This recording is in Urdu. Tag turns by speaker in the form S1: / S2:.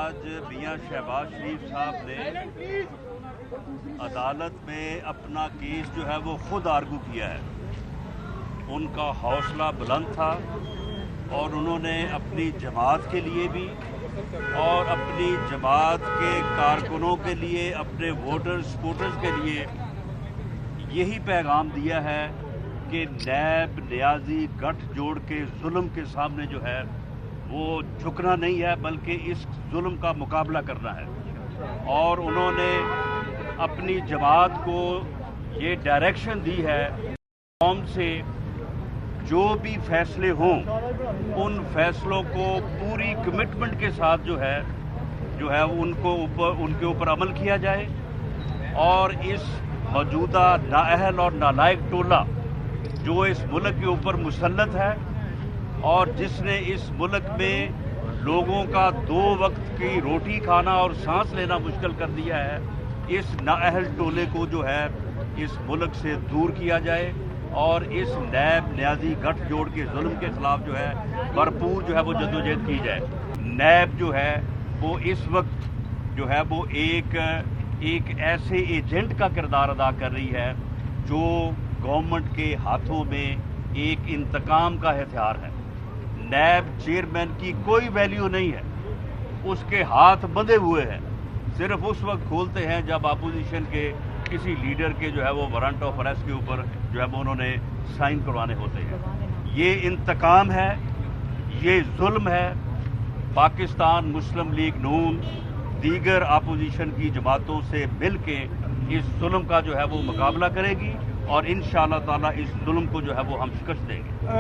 S1: آج میاں شہباز شریف صاحب نے عدالت میں اپنا کیس جو ہے وہ خود آرگو کیا ہے. ان کا حوصلہ بلند تھا اور انہوں نے اپنی جماعت کے لیے بھی اور اپنی جماعت کے کارکنوں کے لیے، اپنے ووٹر سپورٹرز کے لیے یہی پیغام دیا ہے کہ نیب نیازی گٹھ جوڑ کے ظلم کے سامنے جو ہے وہ جھکنا نہیں ہے، بلکہ اس ظلم کا مقابلہ کرنا ہے. اور انہوں نے اپنی جماعت کو یہ ڈائریکشن دی ہے قوم سے جو بھی فیصلے ہوں ان فیصلوں کو پوری کمٹمنٹ کے ساتھ جو ہے ان کے اوپر عمل کیا جائے. اور اس موجودہ نااہل اور نالائق ٹولہ جو اس ملک کے اوپر مسلط ہے اور جس نے اس ملک میں لوگوں کا 2 وقت کی روٹی کھانا اور سانس لینا مشکل کر دیا ہے، اس نااہل ٹولے کو جو ہے اس ملک سے دور کیا جائے اور اس نیب نیازی گٹھ جوڑ کے ظلم کے خلاف جو ہے بھرپور جو ہے وہ جدوجہد کی جائے. نیب جو ہے وہ اس وقت جو ہے وہ ایک ایسے ایجنٹ کا کردار ادا کر رہی ہے جو گورنمنٹ کے ہاتھوں میں ایک انتقام کا ہتھیار ہے. نیب چیئرمین کی کوئی ویلیو نہیں ہے، اس کے ہاتھ بندھے ہوئے ہیں. صرف اس وقت کھولتے ہیں جب اپوزیشن کے کسی لیڈر کے جو ہے وہ وارنٹ آف اریسٹ کے اوپر جو ہے وہ انہوں نے سائن کروانے ہوتے ہیں. یہ انتقام ہے، یہ ظلم ہے. پاکستان مسلم لیگ نون دیگر اپوزیشن کی جماعتوں سے مل کے اس ظلم کا جو ہے وہ مقابلہ کرے گی اور انشاءاللہ تعالی اس ظلم کو جو ہے وہ ہم شکست دیں گے.